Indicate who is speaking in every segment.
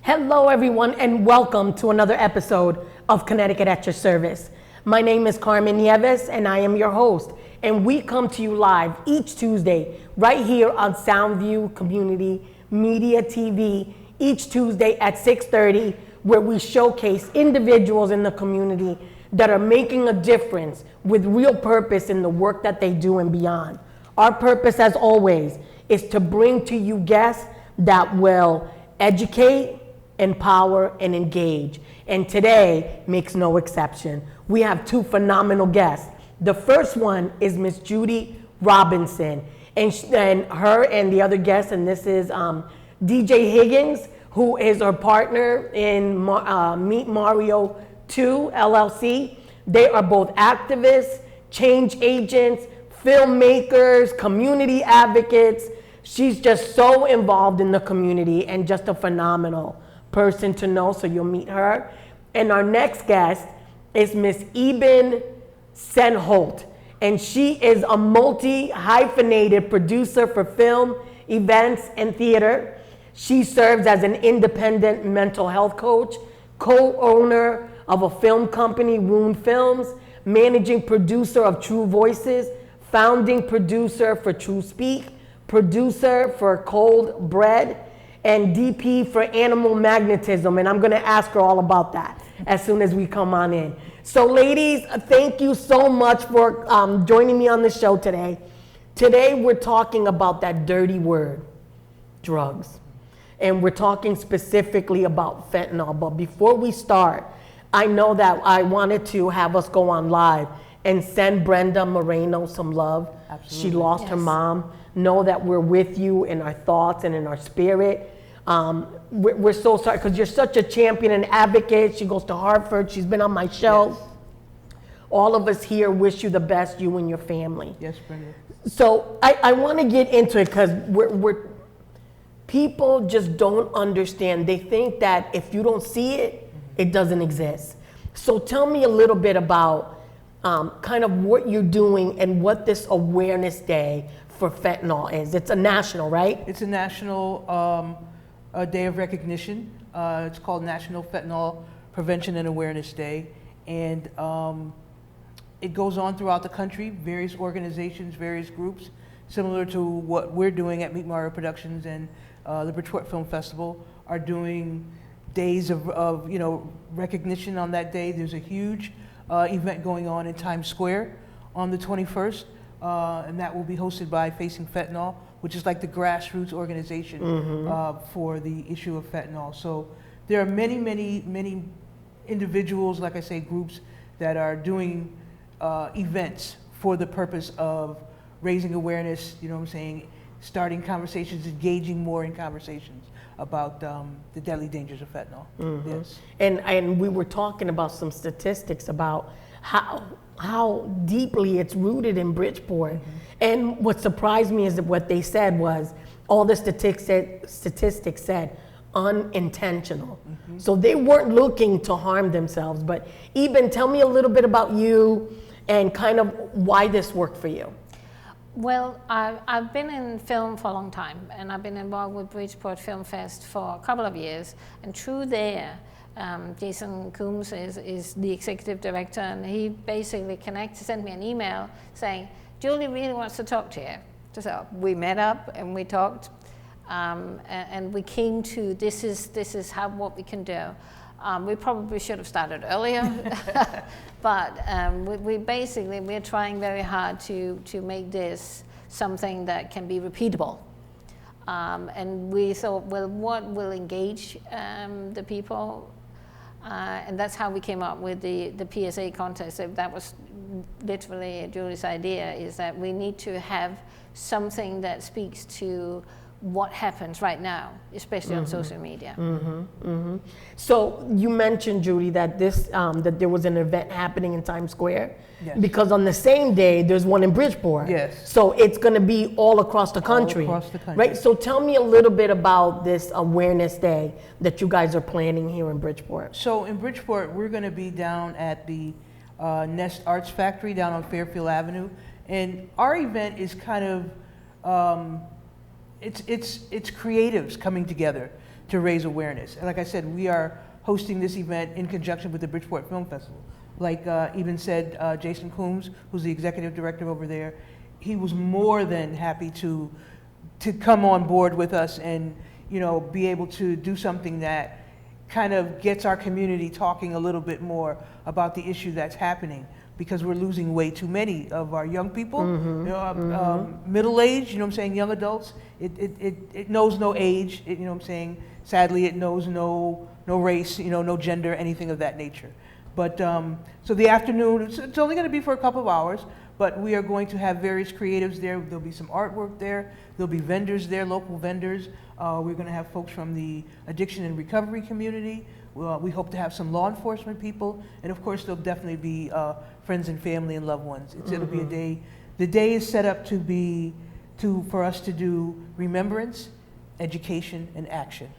Speaker 1: Hello, everyone, and welcome to another episode of Connecticut at Your Service. My name is Carmen Nieves, and I am your host. And we come to you live each Tuesday right here on Soundview Community Media TV, each Tuesday at 6:30, where we showcase individuals in the community that are making a difference with real purpose in the work that they do and beyond. Our purpose, as always, is to bring to you guests that will educate, empower, and engage. And today makes no exception. We have two phenomenal guests. The first one is Miss Judy Robinson, and her and the other guest, and this is DJ Higgins, who is our partner in Meet Mario 2 LLC. They are both activists, change agents, filmmakers, community advocates. She's just so involved in the community and just a phenomenal person to know, so you'll meet her. And our next guest is Miss Eben Senholt, and she is a multi-hyphenated producer for film, events, and theater. She serves as an independent mental health coach, co-owner of a film company, Wound Films, managing producer of True Voices, founding producer for True Speak, producer for Cold Bread, and DP for Animal Magnetism. And I'm gonna ask her all about that as soon as we come on in. So ladies, thank you so much for joining me on the show today. Today we're talking about that dirty word, drugs. And we're talking specifically about fentanyl. But before we start, I know that I wanted to have us go on live and send Brenda Moreno some love.
Speaker 2: Absolutely.
Speaker 1: She lost her mom. Know that we're with you in our thoughts and in our spirit. We're so sorry because you're such a champion and advocate. She goes to Hartford. She's been on my show.
Speaker 2: Yes.
Speaker 1: All of us here wish you the best, you and your family.
Speaker 2: Yes, Brenda.
Speaker 1: So I want to get into it because people just don't understand. They think that if you don't see it, it doesn't exist. So tell me a little bit about kind of what you're doing and what this awareness day for fentanyl is. It's a national, right?
Speaker 2: It's a national day of recognition. It's called National Fentanyl Prevention and Awareness Day. And it goes on throughout the country, various organizations, various groups, similar to what we're doing at Meet Mario Productions and the Bridgeport Film Festival are doing days of recognition on that day. There's a huge event going on in Times Square on the 21st, and that will be hosted by Facing Fentanyl, which is like the grassroots organization for the issue of fentanyl. So there are many, many, many individuals, like I say, groups that are doing events for the purpose of raising awareness, starting conversations, engaging more in conversations about the deadly dangers of fentanyl. Yes.
Speaker 1: And we were talking about some statistics about how deeply it's rooted in Bridgeport. And what surprised me is that what they said was all the statistics said unintentional. So they weren't looking to harm themselves. But Eben, tell me a little bit about you and kind of why this worked for you.
Speaker 3: Well, I've been in film for a long time, and I've been involved with Bridgeport Film Fest for a couple of years. And through there, Jason Coombs is the executive director, and he basically sent me an email saying, Julie really wants to talk to you. So we met up and we talked, and we came to this is what we can do. We probably should have started earlier, but we're trying very hard to make this something that can be repeatable. And we thought, well, what will engage the people? And that's how we came up with the PSA contest. That was literally Julie's idea, is that we need to have something that speaks to what happens right now, especially on social media.
Speaker 1: So you mentioned, Judy, that that there was an event happening in Times Square.
Speaker 2: Yes.
Speaker 1: Because on the same day there's one in Bridgeport.
Speaker 2: Yes.
Speaker 1: So it's going to be all across the country.
Speaker 2: All across the country.
Speaker 1: Right. So tell me a little bit about this awareness day that you guys are planning here in Bridgeport.
Speaker 2: So in Bridgeport, we're going to be down at the Nest Arts Factory down on Fairfield Avenue, and our event is kind of it's creatives coming together to raise awareness. And like I said, we are hosting this event in conjunction with the Bridgeport Film Festival. Like even said, Jason Coombs, who's the executive director over there, he was more than happy to come on board with us and, you know, be able to do something that kind of gets our community talking a little bit more about the issue that's happening, because we're losing way too many of our young people, middle age, you know what I'm saying, young adults. It knows no age, you know what I'm saying. Sadly, it knows no race, you know, no gender, anything of that nature. But so the afternoon, it's only going to be for a couple of hours, but we are going to have various creatives there. There'll be some artwork there. There'll be vendors there, local vendors. We're going to have folks from the addiction and recovery community. We hope to have some law enforcement people, and of course, there'll definitely be friends and family and loved ones. It'll be a day. The day is set up for us to do remembrance, education, and action.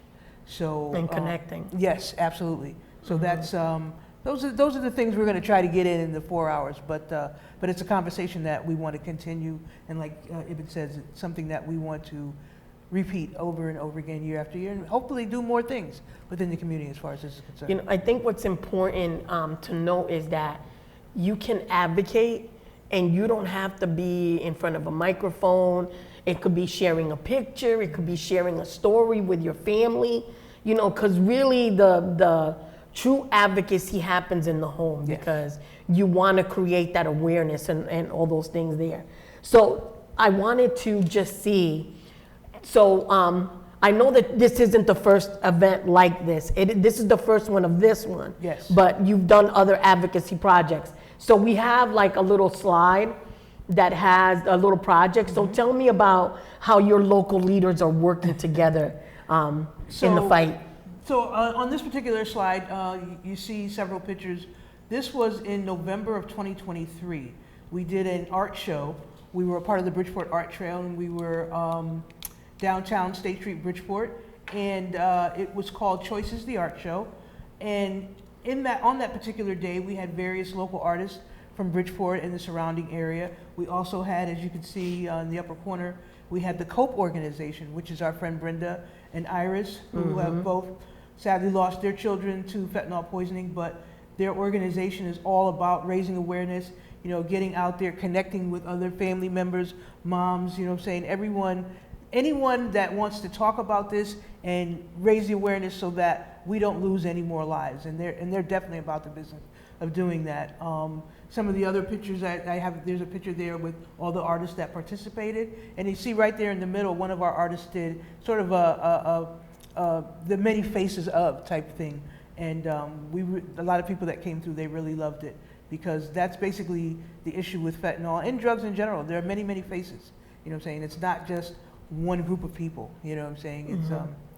Speaker 2: So
Speaker 1: And connecting.
Speaker 2: Yes, absolutely. So that's those are the things we're going to try to get in the 4 hours. But it's a conversation that we want to continue, and like Ibn says, it's something that we want to repeat over and over again, year after year, and hopefully do more things within the community as far as this is concerned.
Speaker 1: You know, I think what's important to know is that you can advocate, and you don't have to be in front of a microphone. It could be sharing a picture. It could be sharing a story with your family. You know, because really the true advocacy happens in the home,
Speaker 2: Yes.
Speaker 1: because you want to create that awareness and all those things there. So I wanted to just see. So I know that this isn't the first event like this. This is the first one of this one.
Speaker 2: Yes.
Speaker 1: But you've done other advocacy projects. So we have like a little slide that has a little project. So tell me about how your local leaders are working together in the fight.
Speaker 2: So on this particular slide, you see several pictures. This was in November of 2023. We did an art show. We were a part of the Bridgeport Art Trail, and we were downtown State Street, Bridgeport, and it was called Choices, the Art Show. And on that particular day, we had various local artists from Bridgeport and the surrounding area. We also had, as you can see in the upper corner, we had the COPE organization, which is our friend Brenda and Iris, who have both sadly lost their children to fentanyl poisoning, but their organization is all about raising awareness, you know, getting out there, connecting with other family members, moms, you know what I'm saying, anyone that wants to talk about this and raise the awareness so that we don't lose any more lives. And they're definitely about the business of doing that. Some of the other pictures I have, there's a picture there with all the artists that participated. And you see right there in the middle, one of our artists did sort of the many faces of type thing. And a lot of people that came through, they really loved it, because that's basically the issue with fentanyl and drugs in general. There are many, many faces. You know what I'm saying? It's not just one group of people, you know what I'm saying? It's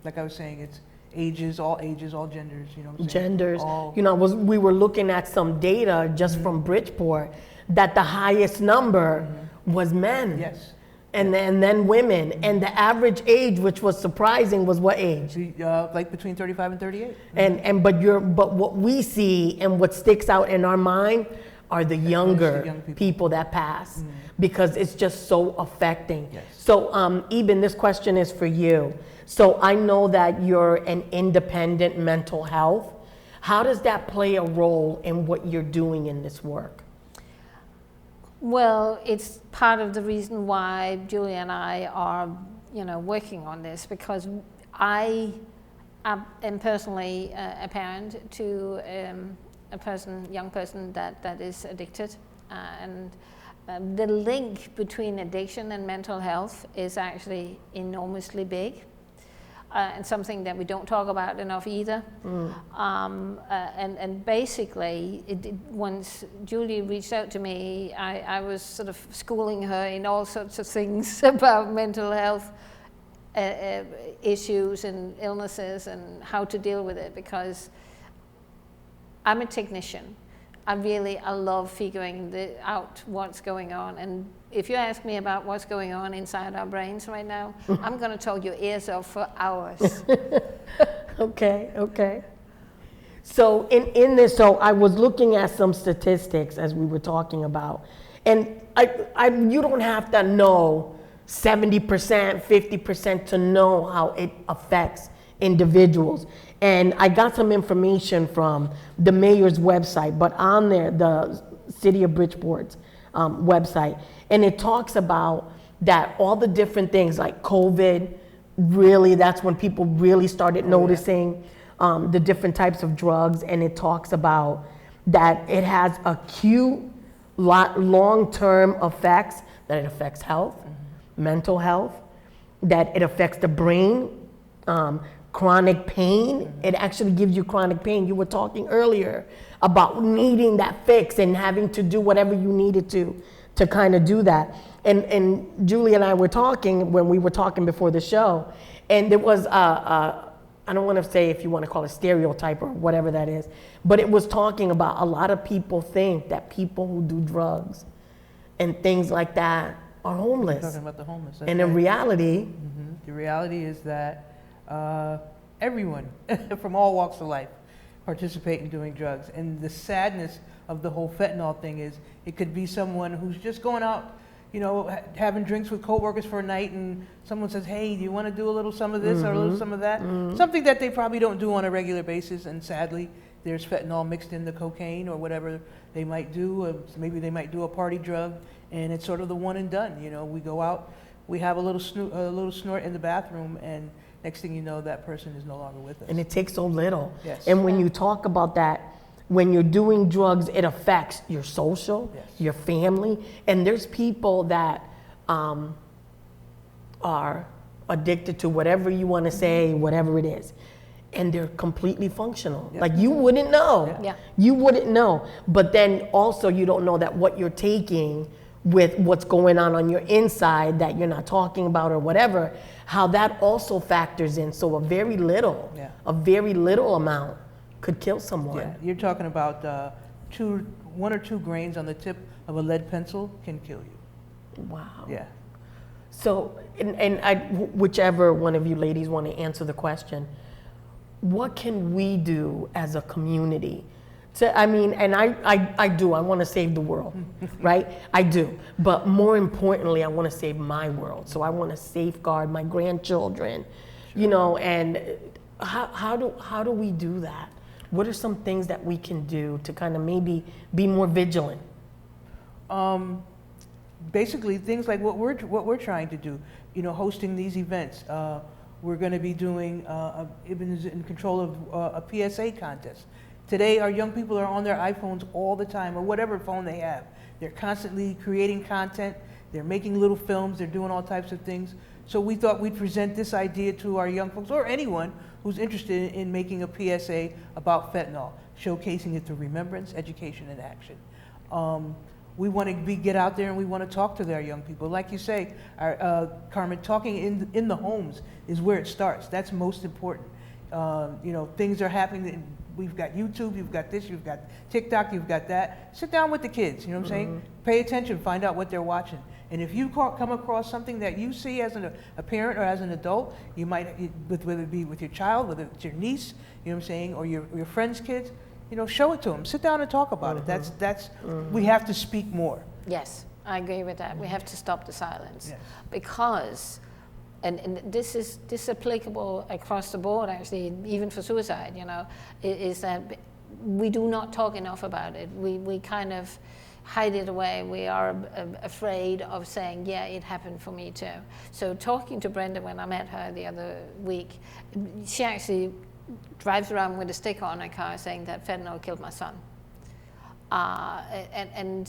Speaker 2: like I was saying, it's ages, all genders, you know what I'm saying?
Speaker 1: Genders. You know, we were looking at some data just from Bridgeport that the highest number was men.
Speaker 2: Yes.
Speaker 1: And then women. And the average age, which was surprising, was what age?
Speaker 2: Like between 35 and 38.
Speaker 1: But what we see and what sticks out in our mind are the younger
Speaker 2: young
Speaker 1: people that pass, because it's just so affecting.
Speaker 2: Yes.
Speaker 1: So Eben, this question is for you. So I know that you're an independent mental health. How does that play a role in what you're doing in this work?
Speaker 3: Well, it's part of the reason why Julie and I are, working on this, because I am personally a parent to young person that is addicted, and the link between addiction and mental health is actually enormously big. And something that we don't talk about enough either. And basically, once Julie reached out to me, I was sort of schooling her in all sorts of things about mental health issues and illnesses and how to deal with it, because I'm a technician. I love figuring out what's going on. And if you ask me about what's going on inside our brains right now, I'm going to talk your ears off for hours.
Speaker 1: Okay. So in this, so I was looking at some statistics as we were talking about, and you don't have to know 70%, 50% to know how it affects individuals. And I got some information from the mayor's website, but on there, the City of Bridgeport's website, and it talks about that all the different things like COVID, really, that's when people really started noticing the different types of drugs, and it talks about that it has acute long-term effects, that it affects health, mental health, that it affects the brain, chronic pain. It actually gives you chronic pain. You were talking earlier about needing that fix and having to do whatever you needed to kind of do that. And Julie and I were talking when we were talking before the show, and there was I don't want to say if you want to call it stereotype or whatever that is, but it was talking about a lot of people think that people who do drugs and things like that are homeless.
Speaker 2: Talking about the homeless.
Speaker 1: And in reality,
Speaker 2: the reality is that everyone from all walks of life participate in doing drugs. And the sadness of the whole fentanyl thing is it could be someone who's just going out, having drinks with coworkers for a night, and someone says, hey, do you want to do a little some of this or a little some of that? Something that they probably don't do on a regular basis, and sadly, there's fentanyl mixed in the cocaine or whatever they might do. Maybe they might do a party drug, and it's sort of the one and done. We go out, we have a little snort in the bathroom, and next thing you know, that person is no longer with us.
Speaker 1: and it takes so little.
Speaker 2: Yes.
Speaker 1: And when you talk about that, when you're doing drugs, it affects your social,
Speaker 2: Yes.
Speaker 1: your family, and there's people that are addicted to whatever you want to say, whatever it is, and they're completely functional.
Speaker 2: Yep.
Speaker 1: Like you wouldn't know.
Speaker 3: Yeah.
Speaker 1: You wouldn't know. But then also you don't know that what you're taking with what's going on your inside that you're not talking about or whatever, how that also factors in. So a very little amount could kill someone.
Speaker 2: Yeah, you're talking about 1 or 2 grains on the tip of a lead pencil can kill you.
Speaker 1: Wow.
Speaker 2: Yeah.
Speaker 1: So, whichever one of you ladies want to answer the question, what can we do as a community? I want to save the world, right? I do. But more importantly, I want to save my world. So I want to safeguard my grandchildren, and how do we do that? What are some things that we can do to kind of maybe be more vigilant?
Speaker 2: Basically, things like what we're trying to do. Hosting these events. We're going to be doing in control of a PSA contest. Today, our young people are on their iPhones all the time, or whatever phone they have. They're constantly creating content. They're making little films. They're doing all types of things. So we thought we'd present this idea to our young folks, or anyone who's interested in making a PSA about fentanyl, showcasing it through remembrance, education, and action. We want to get out there and we want to talk to their young people. Like you say, Carmen, talking in the homes is where it starts. That's most important. Things are happening. We've got YouTube, you've got this, you've got TikTok, you've got that. Sit down with the kids, you know what I'm saying? Pay attention, find out what they're watching. And if you come across something that you see as a parent or as an adult, you might, whether it be with your child, whether it's your niece, you know what I'm saying, or your friends' kids, show it to them. Sit down and talk about it. That's we have to speak more.
Speaker 3: Yes, I agree with that. We have to stop the silence.
Speaker 2: Yes.
Speaker 3: Because, and this is applicable across the board actually, even for suicide, is that we do not talk enough about it. We kind of hide it away. We are afraid of saying, yeah, it happened for me too. So talking to Brenda when I met her the other week, she actually drives around with a sticker on her car saying that fentanyl killed my son. And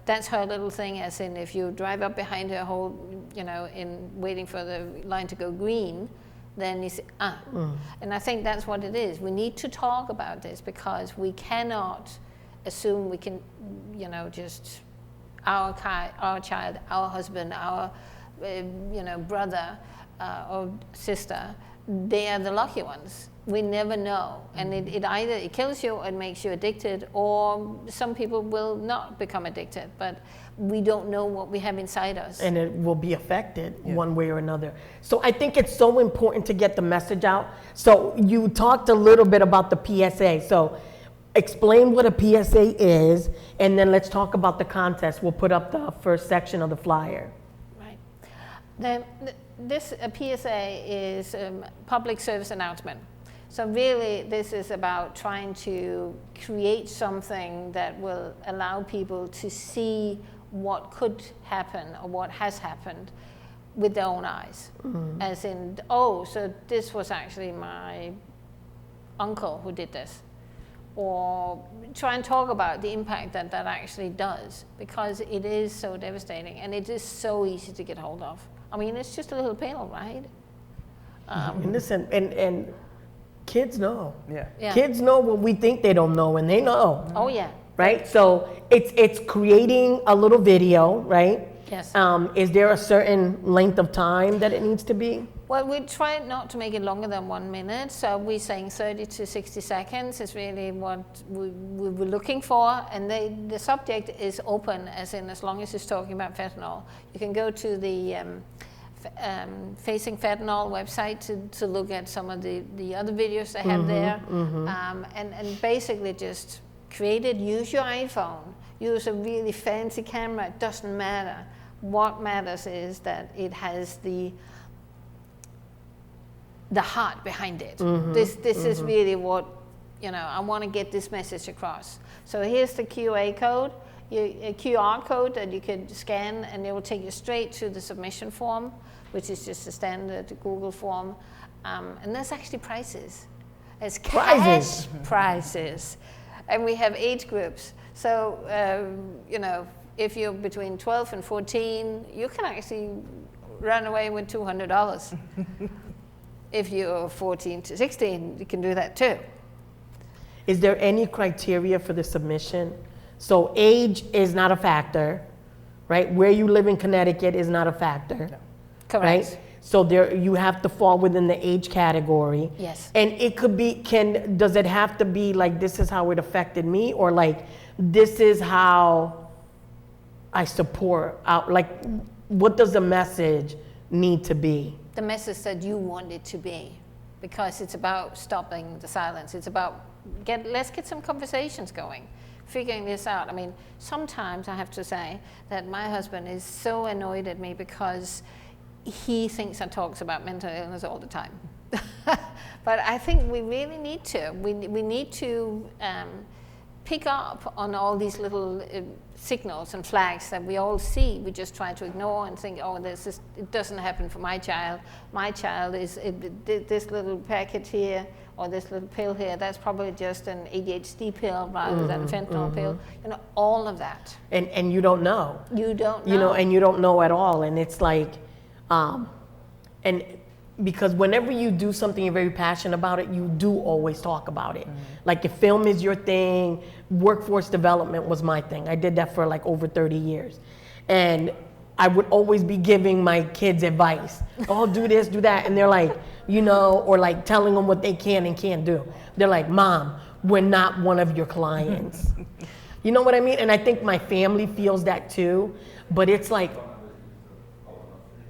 Speaker 3: that's her little thing, as in if you drive up behind her in waiting for the line to go green, then you say, And I think that's what it is. We need to talk about this because we cannot assume we can, just our child, our husband, our, brother or sister, they are the lucky ones. We never know. And it either kills you or it makes you addicted, or some people will not become addicted, but we don't know what we have inside us.
Speaker 1: And it will be affected one way or another. So I think it's so important to get the message out. So you talked a little bit about the PSA. So explain what a PSA is, and then let's talk about the contest. We'll put up the first section of the flyer.
Speaker 3: Right. this PSA is public service announcement. So really, this is about trying to create something that will allow people to see what could happen or what has happened with their own eyes. Mm-hmm. As in, oh, so this was actually my uncle who did this. Or try and talk about the impact that that actually does, because it is so devastating and it is so easy to get hold of. I mean, it's just a little pill, right?
Speaker 1: And listen, and kids know.
Speaker 2: Yeah.
Speaker 1: Kids know what we think they don't know, and they know.
Speaker 3: Oh yeah.
Speaker 1: Right? So it's creating a little video, right?
Speaker 3: Yes.
Speaker 1: Is there a certain length of time that it needs to be?
Speaker 3: Well, we try not to make it longer than 1 minute, so we're saying 30 to 60 seconds is really what we were looking for, and the subject is open, as in as long as it's talking about fentanyl. You can go to the Facing Fentanyl website to look at some of the other videos they have there, and basically just create it, use your iPhone, use a really fancy camera, it doesn't matter. What matters is that it has the heart behind it. This is really what, I want to get this message across. So here's the QR code that you could scan, and it will take you straight to the submission form, which is just a standard Google form. And there's actually prices. It's cash prices. And we have age groups. So, if you're between 12 and 14, you can actually run away with $200. If you're 14 to 16, you can do that too.
Speaker 1: Is there any criteria for the submission? So age is not a factor, right? Where you live in Connecticut is not a factor.
Speaker 2: No.
Speaker 3: Correct.
Speaker 1: Right? So you have to fall within the age category.
Speaker 3: Yes.
Speaker 1: And it could be, does it have to be like, this is how it affected me, or like, this is how I support out, like, what does the message need to be?
Speaker 3: The message that you want it to be, because it's about stopping the silence. It's about let's get some conversations going, figuring this out. I mean, sometimes I have to say that my husband is so annoyed at me because he thinks I talk about mental illness all the time. But I think we really need to. We need to pick up on all these little signals and flags that we all see. We just try to ignore and think, oh, it doesn't happen for my child. My child is this little packet here or this little pill here. That's probably just an ADHD pill rather than a fentanyl pill. All of that.
Speaker 1: And you don't know.
Speaker 3: You don't know.
Speaker 1: And you don't know at all. And it's like, and because whenever you do something you're very passionate about it, you do always talk about it. Like if film is your thing, workforce development was my thing. I did that for like over 30 years. And I would always be giving my kids advice. Oh, do this, do that. And they're like, or like telling them what they can and can't do. They're like, Mom, we're not one of your clients. You know what I mean? And I think my family feels that too. But it's like,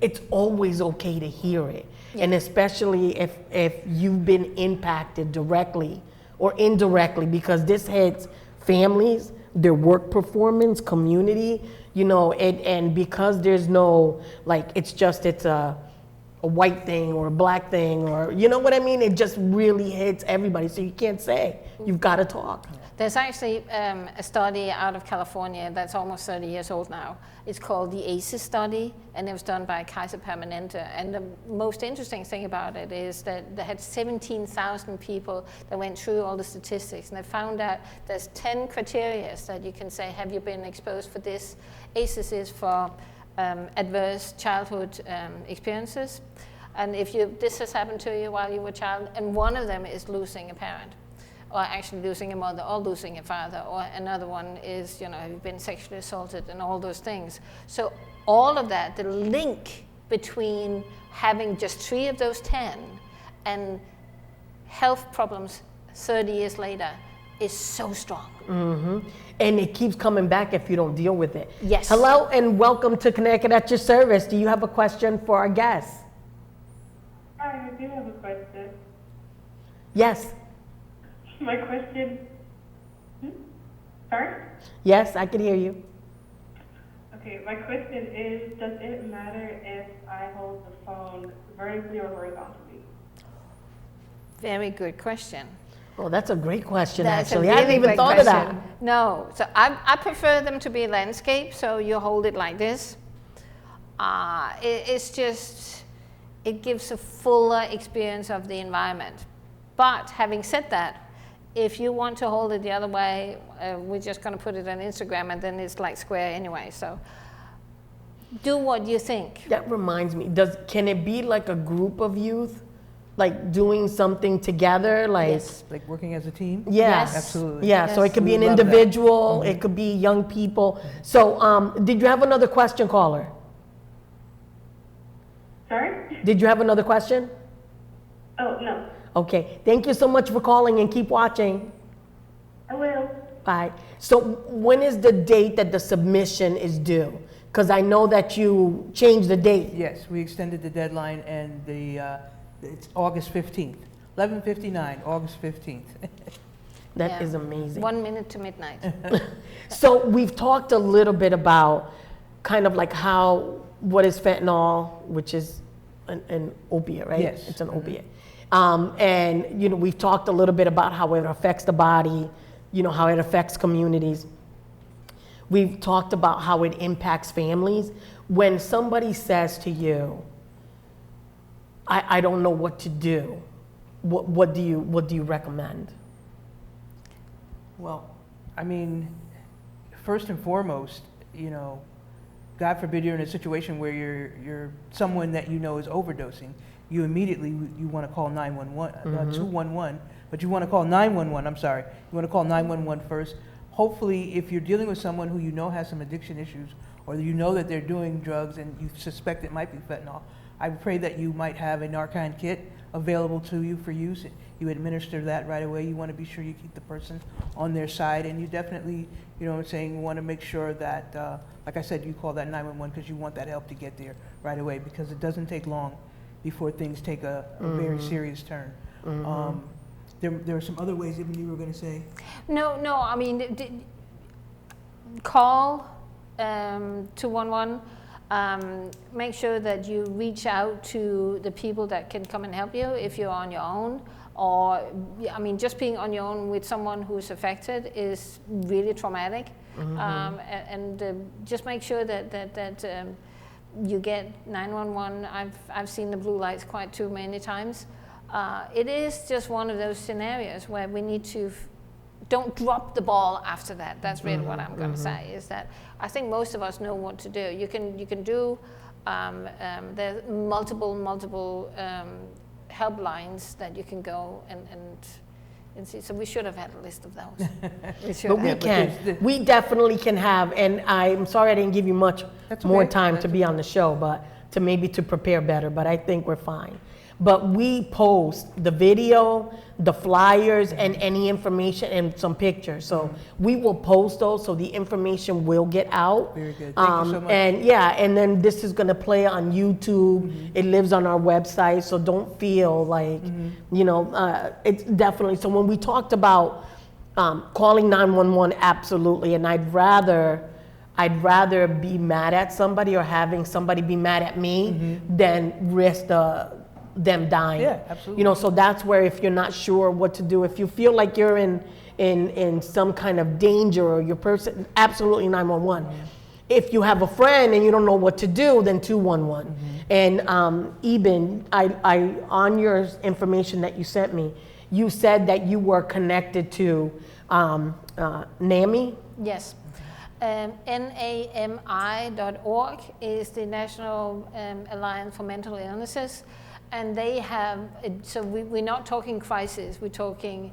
Speaker 1: it's always okay to hear it. Yeah. And especially if you've been impacted directly or indirectly, because this hits families, their work performance, community, and because there's no, like, it's a white thing or a black thing, or, you know what I mean? It just really hits everybody. So you can't say, you've got to talk.
Speaker 3: There's actually a study out of California that's almost 30 years old now. It's called the ACEs study, and it was done by Kaiser Permanente. And the most interesting thing about it is that they had 17,000 people that went through all the statistics, and they found out there's 10 criteria that you can say, have you been exposed for this? ACEs is for adverse childhood experiences. And if this has happened to you while you were a child, and one of them is losing a parent, or actually losing a mother, or losing a father, or another one is, have you been sexually assaulted, and all those things. So all of that, the link between having just 3 of those 10 and health problems 30 years later is so strong.
Speaker 1: Mm-hmm. And it keeps coming back if you don't deal with it.
Speaker 3: Yes.
Speaker 1: Hello and welcome to Connecticut at your service. Do you have a question for our guests?
Speaker 4: Hi, I do have a question.
Speaker 1: Yes.
Speaker 4: My question. Sorry?
Speaker 1: Yes, I can hear you.
Speaker 4: Okay. Okay, my question is, does it matter if I hold the phone vertically or horizontally?
Speaker 3: Very good question.
Speaker 1: Oh, that's a great question,
Speaker 3: That's
Speaker 1: actually.
Speaker 3: a
Speaker 1: I hadn't
Speaker 3: really
Speaker 1: even
Speaker 3: great
Speaker 1: thought of that.
Speaker 3: question. No, so I prefer them to be landscape, so you hold it like this. It's just, it gives a fuller experience of the environment. But having said that, if you want to hold it the other way, we're just going to put it on Instagram, and then it's like square anyway. So do what you think.
Speaker 1: That reminds me, can it be like a group of youth? Like doing something together? Like,
Speaker 3: Yes.
Speaker 2: Like working as a team?
Speaker 1: yeah.
Speaker 3: Yes.
Speaker 2: Absolutely.
Speaker 1: Yeah, so
Speaker 3: Yes.
Speaker 1: it could be
Speaker 2: We
Speaker 1: an
Speaker 2: love that.
Speaker 1: individual, it could be young people. So did you have another question, caller?
Speaker 4: Sorry?
Speaker 1: Did you have another question?
Speaker 4: Oh, no.
Speaker 1: Okay, thank you so much for calling and keep watching.
Speaker 4: I will.
Speaker 1: Bye. So when is the date that the submission is due? Because I know that you changed the date.
Speaker 2: Yes, we extended the deadline, and it's August 15th. 11:59, August 15th.
Speaker 1: That is
Speaker 3: Yeah.
Speaker 1: amazing.
Speaker 3: 1 minute to midnight.
Speaker 1: So we've talked a little bit about kind of like what is fentanyl, which is an opiate, right?
Speaker 2: Yes.
Speaker 1: It's an opiate. And, we've talked a little bit about how it affects the body, how it affects communities. We've talked about how it impacts families. When somebody says to you, I don't know what to do, what do you recommend?
Speaker 2: Well, I mean, first and foremost, God forbid you're in a situation where you're someone that you know is overdosing. You immediately want to call 911, 211, but you want to call 911. I'm sorry, you want to call 911 first. Hopefully, if you're dealing with someone who you know has some addiction issues, or you know that they're doing drugs and you suspect it might be fentanyl, I pray that you might have a Narcan kit available to you for use. You administer that right away. You want to be sure you keep the person on their side, and you definitely, want to make sure that, like I said, you call that 911 because you want that help to get there right away, because it doesn't take long before things take a very serious turn. There are some other ways even you were going to say.
Speaker 3: No, I mean, call 211. Make sure that you reach out to the people that can come and help you if you're on your own. Or, just being on your own with someone who's affected is really traumatic. Just make sure that you get 911. I've seen the blue lights quite too many times. It is just one of those scenarios where we need to don't drop the ball after that. That's really what I'm going to say, is that I think most of us know what to do. You can do, there's multiple helplines that you can go and see. So we should have had a list of those.
Speaker 1: But we can. We definitely can have, and I'm sorry I didn't give you much more time to be on the show, but to prepare better, but I think we're fine. But we post the video, the flyers, and any information and some pictures. So we will post those so the information will get out.
Speaker 2: Very good. Thank you so much.
Speaker 1: And then this is gonna play on YouTube. It lives on our website, so don't feel like, it's definitely, so when we talked about calling 911, absolutely, and I'd rather be mad at somebody or having somebody be mad at me than risk them dying.
Speaker 2: Yeah, absolutely.
Speaker 1: So that's where, if you're not sure what to do, if you feel like you're in some kind of danger or your person, absolutely 911. If you have a friend and you don't know what to do, then 211. And even I on your information that you sent me, you said that you were connected to NAMI.
Speaker 3: Yes. NAMI.org is the National Alliance for Mental Illnesses. And they have, so we're not talking crisis, we're talking,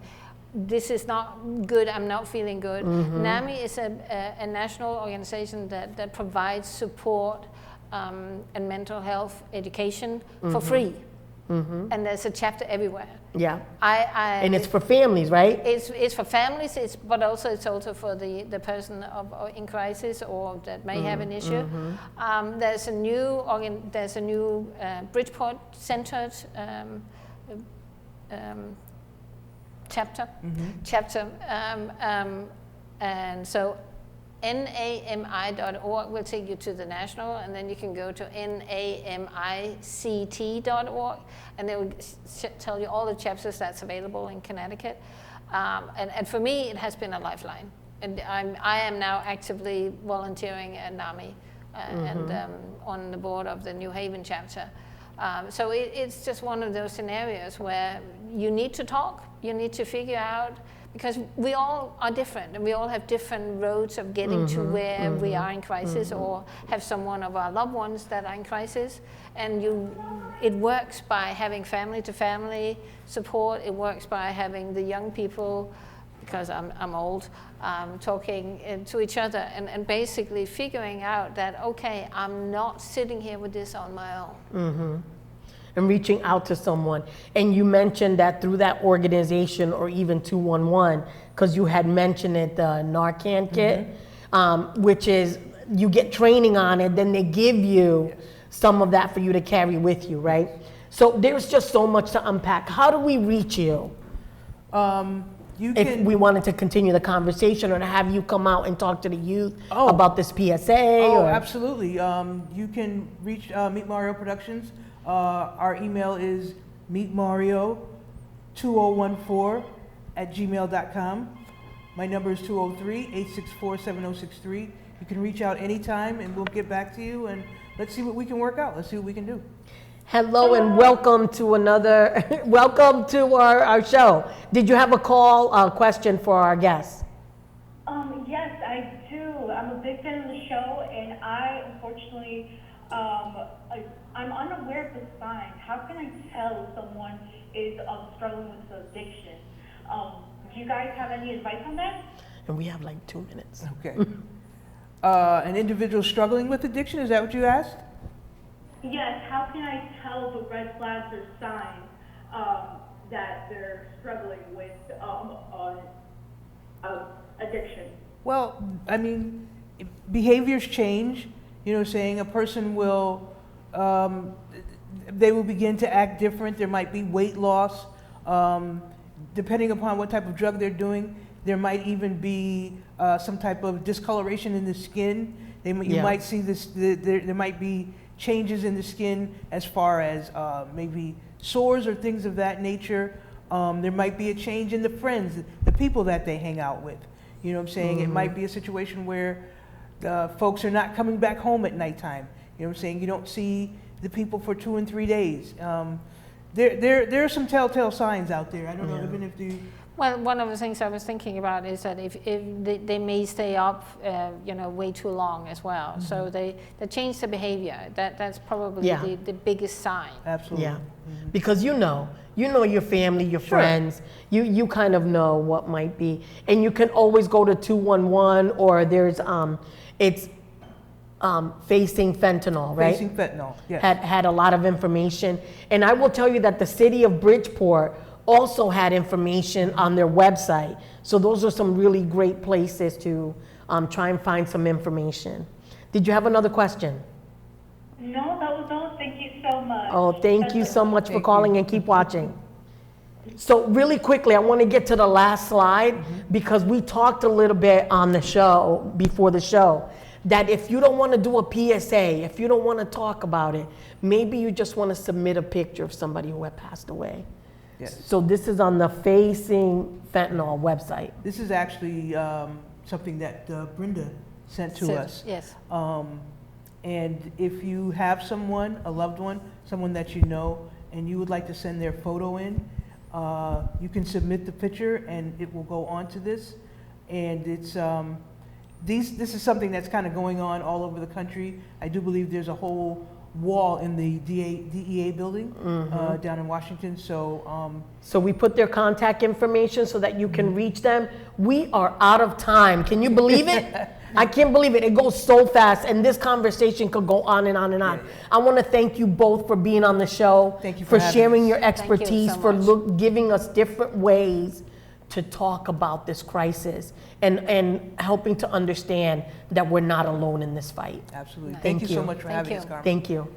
Speaker 3: this is not good, I'm not feeling good. NAMI is a national organization that provides support and mental health education for free. And there's a chapter everywhere.
Speaker 1: Yeah. And it's for families, right?
Speaker 3: It's for families, but also it's also for the person in crisis or that may have an issue. There's a new Bridgeport-centered chapter, and so NAMI.org will take you to the national, and then you can go to NAMICT.org, and they will tell you all the chapters that's available in Connecticut. And for me, it has been a lifeline. And I am now actively volunteering at NAMI and on the board of the New Haven chapter. So it's just one of those scenarios where you need to talk, you need to figure out, because we all are different and we all have different roads of getting to where we are in crisis or have someone of our loved ones that are in crisis. And it works by having family to family support. It works by having the young people, because I'm old, talking to each other and basically figuring out that, okay, I'm not sitting here with this on my own.
Speaker 1: And reaching out to someone. And you mentioned that through that organization or even 211, because you had mentioned it, the Narcan kit, which is, you get training on it, then they give you some of that for you to carry with you, right? So there's just so much to unpack. How do we reach you? If we wanted to continue the conversation or to have you come out and talk to the youth about this PSA?
Speaker 2: Oh, absolutely. You can reach Meet Mario Productions. Our email is meetmario2014@gmail.com. My number is 203-864-7063. You can reach out anytime and we'll get back to you, and let's see what we can work out. Let's see what we can do.
Speaker 1: Hello and welcome to welcome to our show. Did you have a question for our guests?
Speaker 4: Yes, I do. I'm a big fan of the show, and I unfortunately, I'm unaware of the signs. How can I tell if someone is struggling with addiction? Do you guys have any advice on that?
Speaker 1: And we have like 2 minutes.
Speaker 2: Okay. An individual struggling with addiction, is that what you asked?
Speaker 4: Yes, how can I tell the red flags or signs that they're struggling with addiction?
Speaker 2: Well, I mean, behaviors change. You know, saying a person will, they will begin to act different. There might be weight loss. Depending upon what type of drug they're doing, there might even be some type of discoloration in the skin. You might see this, there might be changes in the skin as far as maybe sores or things of that nature. There might be a change in the friends, the people that they hang out with. You know what I'm saying? It might be a situation where folks are not coming back home at nighttime. You know what I'm saying? You don't see the people for 2 and 3 days. There are some telltale signs out there. I don't know even if you...
Speaker 3: Well, one of the things I was thinking about is that if they may stay up, way too long as well. So they change the behavior. That's probably the biggest sign.
Speaker 2: Absolutely.
Speaker 1: Yeah, because you know your family, your friends. You kind of know what might be, and you can always go to 211 or there's Facing Fentanyl, right?
Speaker 2: Facing Fentanyl. Yes.
Speaker 1: Had a lot of information, and I will tell you that the city of Bridgeport also had information on their website. So those are some really great places to try and find some information. Did you have another question?
Speaker 4: No, that was all. Thank you so much.
Speaker 1: Oh, thank you so much for calling and keep watching. So really quickly, I want to get to the last slide because we talked a little bit on the show, before the show, that if you don't want to do a PSA, if you don't want to talk about it, maybe you just want to submit a picture of somebody who had passed away.
Speaker 2: Yes.
Speaker 1: So this is on the Facing Fentanyl website.
Speaker 2: This is actually something that Brenda sent to us.
Speaker 3: Yes.
Speaker 2: And if you have someone, a loved one, someone that you know, and you would like to send their photo in, you can submit the picture and it will go on to this. And it's, this is something that's kind of going on all over the country. I do believe there's a whole wall in the DEA building down in Washington. So
Speaker 1: we put their contact information so that you can reach them. We are out of time. Can you believe it? I can't believe it. It goes so fast, and this conversation could go on and on and on. I want to thank you both for being on the show.
Speaker 2: Thank you
Speaker 1: for
Speaker 2: having
Speaker 1: sharing
Speaker 2: us.
Speaker 1: your expertise,
Speaker 3: Thank you so
Speaker 1: for
Speaker 3: much.
Speaker 1: giving us different ways to talk about this crisis and helping to understand that we're not alone in this fight.
Speaker 2: absolutely.
Speaker 1: Thank
Speaker 2: Thank you so
Speaker 1: you.
Speaker 2: much for
Speaker 3: Thank
Speaker 2: having
Speaker 3: you.
Speaker 2: us, Carmen.
Speaker 1: Thank you.